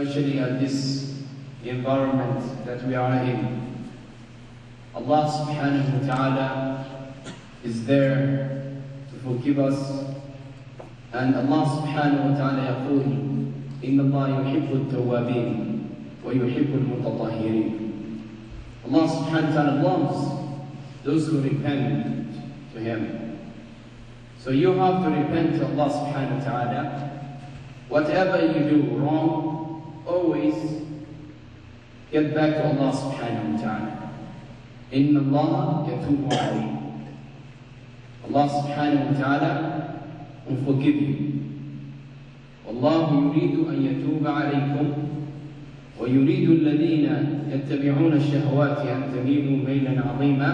especially at this environment that we are in. Allah subhanahu wa ta'ala is there to forgive us, and Allah subhanahu wa ta'ala يقول إن الله يحب التوابين ويحب المتطهرين. Allah subhanahu wa ta'ala loves those who repent to Him. So you have to repent to Allah subhanahu wa ta'ala. Whatever you do wrong, always get back to Allah subhanahu wa ta'ala. إن الله يتوب عليه. Allah subhanahu wa ta'ala will forgive you. والله يريد أن يتوب عليكم ويريد الذين يتبعون الشهوات أن تميلوا ميلا عظيما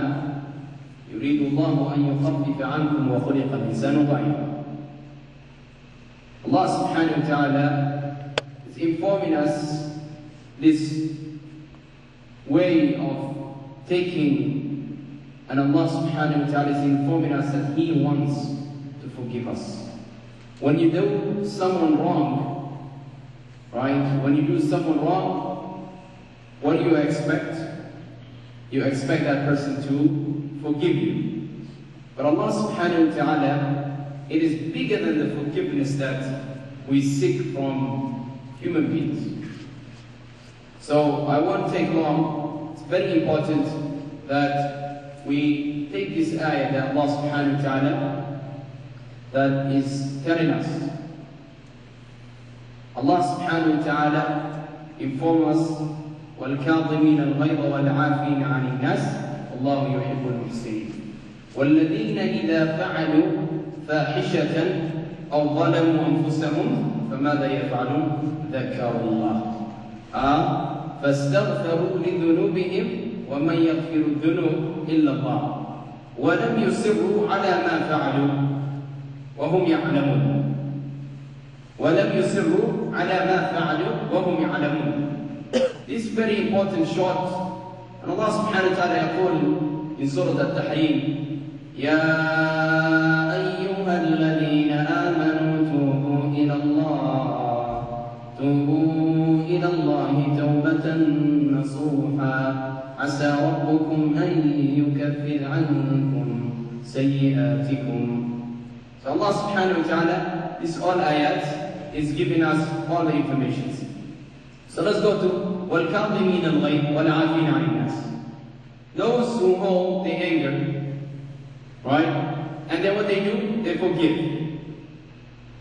يريد الله أن يخفف عنكم وخلق الإنسان ضعيفا. Allah subhanahu wa ta'ala is informing us this way of taking, and Allah subhanahu wa ta'ala is informing us that He wants to forgive us. When you do someone wrong, right? When you do someone wrong, what do you expect? You expect that person to forgive you. But Allah subhanahu wa ta'ala, it is bigger than the forgiveness that we seek from human beings. So I won't take long. It's very important that we take this ayah that Allah subhanahu wa ta'ala that is telling us. Allah subhanahu wa ta'ala inform us وَالْكَاظِمِينَ الْغَيْظَ وَالْعَافِينَ عَنِ النَّاسِ وَاللَّهُ يُحِبُّ الْمُحْسِنِينَ وَالَّذِينَ إِذَا فَعَلُوا فَاحِشَةً أَوْ ظَلَمُوا أَنفُسَهُمْ فَمَاذَا يَفْعَلُونَ ذَكَّرُوا اللَّهَ فَاسْتَغْفَرُوا لِذُنُوبِهِمْ وَمَنْ يَغْفِرُ الذُّنُوبَ إِلَّا اللَّهُ وَلَمْ يُصِرُّوا عَلَى مَا فَعَلُوا وَهُمْ يَعْلَمُونَ وَلَمْ يُصِرُّوا عَلَى مَا فَعَلُوا وَهُمْ يَعْلَمُونَ. This is very important short. And Allah subhanahu wa ta'ala يقول in Surah Al-Tahrim يَا أَيُّهَا الَّذِينَ آمَنُوا تُوبُوا إِلَى اللَّهِ تَوْبَةً نَصُوحًا عَسَى رَبُّكُمْ أَن يُكَفِّرَ عَنكُمْ سَيِّئَاتِكُمْ. So Allah subhanahu wa ta'ala, this all ayat is giving us all the information. So let's go to وَالْكَاظِمِينَ الْغَيْظَ وَالْعَافِينَ عَنِ النَّاسِ. Those who hold the anger, right? And then what they do, they forgive.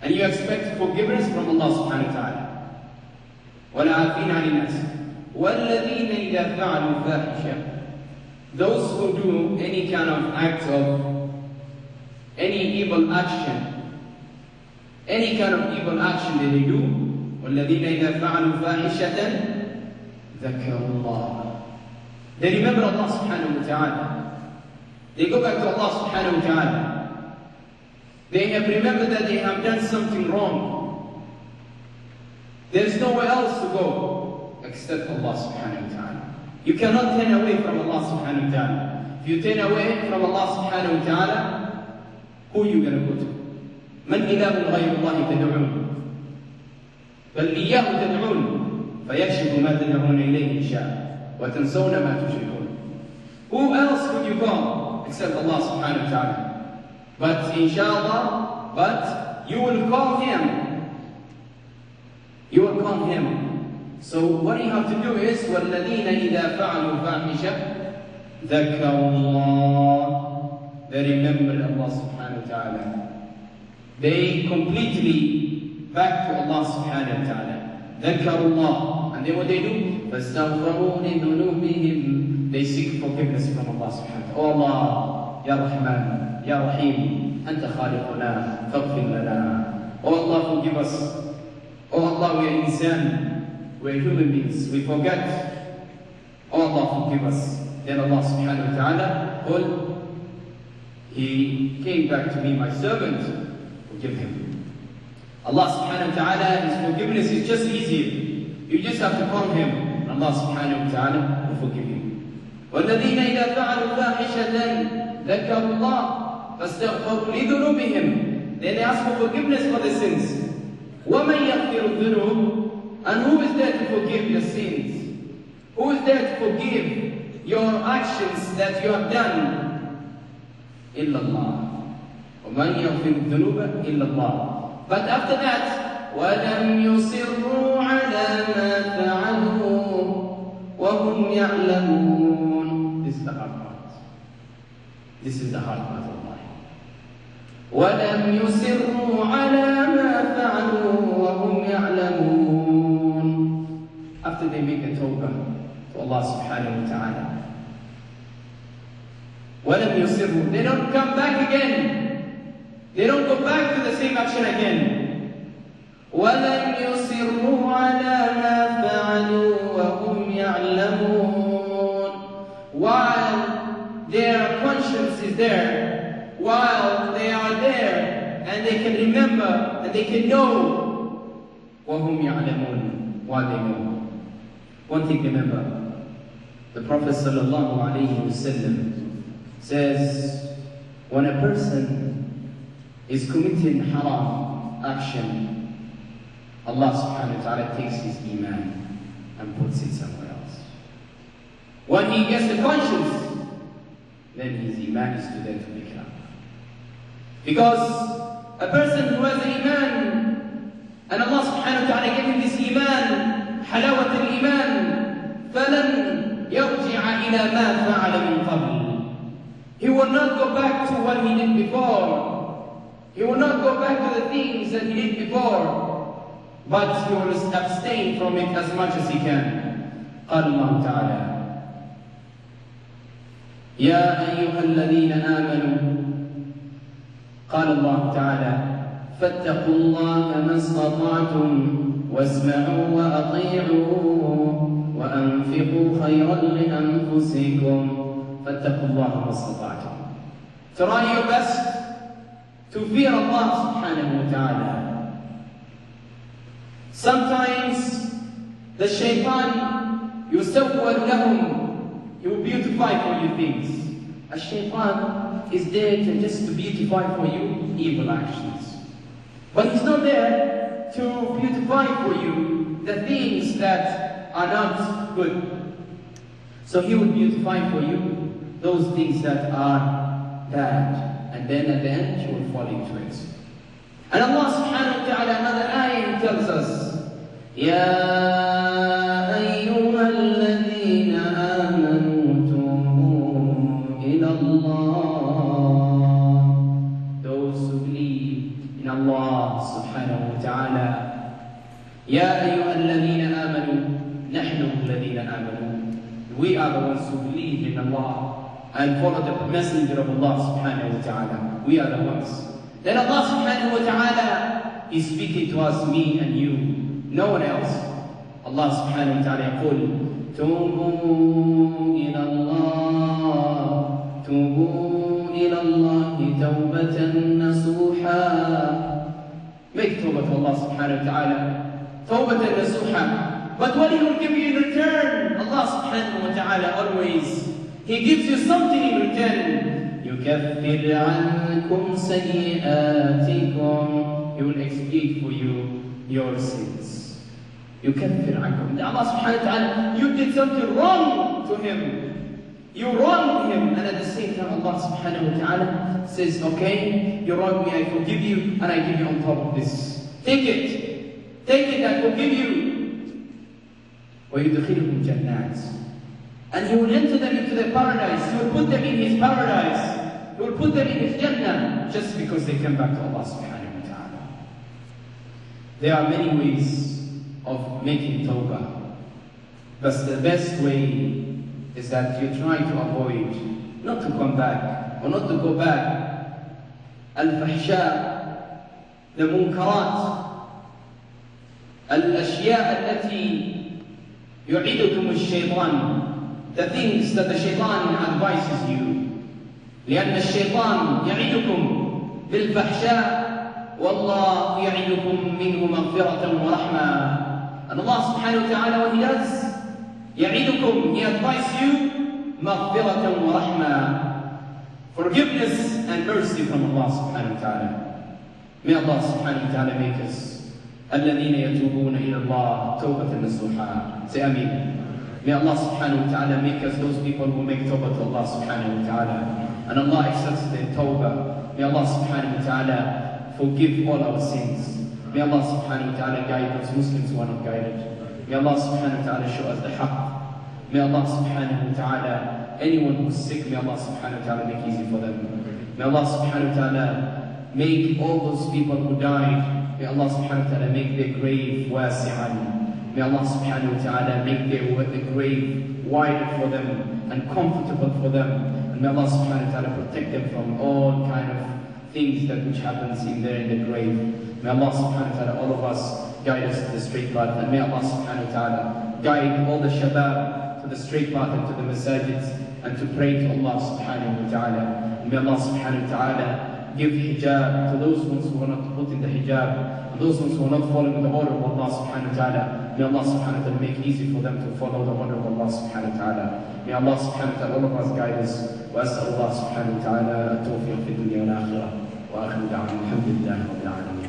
And you expect forgiveness from Allah subhanahu wa ta'ala. وَالْعَافِينَ عَنِ النَّاسِ وَالَّذِينَ إِذَا فَعَلُوا فَاحِشَةً. Those who do any kind of act of any evil action, any kind of evil action that they do, وَالَّذِينَ إِذَا فَعَلُوا فَاحِشَةً ذَكَرُوا اللَّهَ. They remember Allah subhanahu wa ta'ala. They go back to Allah subhanahu wa ta'ala. They have remembered that they have done something wrong. There's nowhere else to go except Allah subhanahu wa ta'ala. You cannot turn away from Allah subhanahu wa ta'ala. If you turn away from Allah subhanahu wa ta'ala, who are you going to go to? من إله غير الله تدعون بل إياه تدعون فيكشف ما تدعون إليه إن شاء وتنسون ما تشركون. Who else would you call except Allah subhanahu wa ta'ala? But inshallah, but you will call Him. You will call Him. So what you have to do is وَالَّذِينَ إِذَا فَعَلُوا فَاحِشَةً ذَكَرُوا اللَّهَ. They remember Allah subhanahu wa ta'ala. They completely back to Allah subhanahu wa ta'ala. ذَكَرُوا اللَّهَ. And then what they do? فَاسْتَغْفَرُوا لِذُنُوبِهِمْ. They seek forgiveness from Allah subhanahu wa ta'ala. Oh Allah, Ya Rahman, Ya Rahim, Anta khaliquna, faghfir lana. Oh Allah, forgive us. Oh Allah, we are insan, we are human beings, we forget. Oh Allah, forgive us. Then Allah subhanahu wa ta'ala will, He came back to me, my servant, forgive him. Allah subhanahu wa ta'ala, His forgiveness is just easier. You just have to call Him. Allah subhanahu wa ta'ala will forgive you. وَالَّذِينَ إِذَا فَعَلُوا فَاحِشَةً ذَكَرُوا اللَّهَ فَاسْتَغْفَرُوا لِذُنُوبِهِمْ. Then they ask for forgiveness for their sins. وَمَنْ يَغْفِرُ الذُّنُوبَ And who is there to forgive your sins? Who is there to forgive your actions that you have done? Illallah. وَمَنْ يَغْفِرُ الذُّنُوبَ إِلَّا اللَّهِ. But after that, وَلَمْ يُصِرُّوا عَلَى مَا فَعَلُوا وَهُمْ يَعْلَمُونَ. This is the hard part. This is the hard part of life. وَلَمْ يُصِرُّوا عَلَى مَا فَعَلُوا وَهُمْ يَعْلَمُونَ. After they make a tawbah to Allah subhanahu wa ta'ala, وَلَمْ يُصِرُّوا, they don't come back again. They don't go back to the same action again. وَلَمْ يُصِرُّوا عَلَى مَا فَعَلُوا وَهُمْ يَعْلَمُونَ. While their conscience is there, while they are there, and they can remember, and they can know, وَهُمْ يَعْلَمُونَ, while they know. One thing remember, the Prophet sallallahu alayhi wa sallam says, when a person is committing haram action, Allah subhanahu wa ta'ala takes his iman and puts it somewhere else. When he gets the conscience, then his iman is to there to pick it up. Because a person who has an iman, and Allah subhanahu wa ta'ala gave him this iman, halawat al-iman, فَلَنْ يَرْجِعَ إِلَى مَا فَعَلَ مِنْ قَبْلِ. He will not go back to what he did before. He will not go back to the things that he did before, but he will abstain from it as much as he can. قال الله تعالى: يا أيها الذين آمنوا، قال الله تعالى: فاتقوا الله ما استطعتم واسمعوا وأطيعوا وأنفقوا خيرا لأنفسكم فاتقوا الله ما استطعتم. Try your best to fear Allah subhanahu wa ta'ala. Sometimes the shaitan yusawwar lahum, he will beautify for you things. A shaitan is there to just to beautify for you evil actions. But he's not there to beautify for you the things that are not good. So he will beautify for you those things that are bad. And then at the end, you will fall into it. And Allah subhanahu wa ta'ala, another ayah tells us, يَا أَيُّهَا الَّذِينَ آمَنُوا تُوبُوا إِلَى اللَّهِ. Those who believe in Allah subhanahu wa ta'ala. يَا أَيُّهَا الَّذِينَ آمَنُوا, نَحْنُ الَّذِينَ آمَنُوا. We are the ones who believe in Allah and follow the messenger of Allah subhanahu wa ta'ala. We are the ones. Then Allah subhanahu wa ta'ala is speaking to us, me and you, no one else. Allah subhanahu wa ta'ala يقول: توبوا إلى الله توبوا إلى الله توبة نصوحا. Make tawbah to Allah subhanahu wa ta'ala, توبة نصوحا. But what He will give you in return, Allah subhanahu wa ta'ala always, He gives you something in return. يُكَفِّرْ عَنْكُمْ سَيِّئَاتِكُمْ. He will expiate for you your sins. يُكَفِّرْ عَنْكُمْ. Allah subhanahu wa ta'ala, you did something wrong to Him. You wronged Him, and at the same time Allah subhanahu wa ta'ala says, okay, you wronged me, I forgive you, and I give you on top of this. Take it. Take it, I forgive you. وَيُدْخِلُكُمْ جَنَّاتٍ. And He will enter them into their paradise. He will put them in His paradise. He will put them in His Jannah just because they come back to Allah subhanahu wa ta'ala. There are many ways of making tawbah. But the best way is that you try to avoid, not to come back, or not to go back. Al-fahsha, the munkarat, al-ashya' allati yu'idukum al-shaytan. The things that the shaitan advises you. لأن الشيطان يعدكم بالفحشاء والله يعدكم منه مغفرة ورحمة. And Allah subhanahu wa ta'ala, what He does, يعدكم, He advises you مغفرة ورحمة, forgiveness and mercy from Allah subhanahu wa ta'ala. May Allah subhanahu wa ta'ala make us الذين يتوبون إلى الله توبة نصوحا. Say Ameen. May Allah subhanahu wa ta'ala make us those people who make tawbah to Allah subhanahu wa ta'ala. And Allah accepts their tawbah. May Allah subhanahu wa ta'ala forgive all our sins. May Allah subhanahu wa ta'ala guide those Muslims who are not guided. May Allah subhanahu wa ta'ala show us the haqq. May Allah subhanahu wa ta'ala, anyone who's sick, may Allah subhanahu wa ta'ala make easy for them. May Allah subhanahu wa ta'ala make all those people who died, may Allah subhanahu wa ta'ala make their grave wasi'an. May Allah subhanahu wa ta'ala make the grave wider for them and comfortable for them. And may Allah subhanahu wa ta'ala protect them from all kind of things that which happens in there in the grave. May Allah subhanahu wa ta'ala, all of us, guide us to the straight path. And may Allah subhanahu wa ta'ala guide all the shabab to the straight path and to the masajids and to pray to Allah subhanahu wa ta'ala. And may Allah subhanahu wa ta'ala give hijab to those ones who are not put in the hijab, and those ones who are not following the order of Allah subhanahu wa ta'ala. May Allah subhanahu wa ta'ala make easy for them to follow the order of Allah subhanahu wa ta'ala. May Allah subhanahu wa ta'ala all of us guide us. وأسأل الله سبحانه وتعالى التوفيق في الدنيا والآخرة. وآخر دعوانا الحمد لله رب العالمين.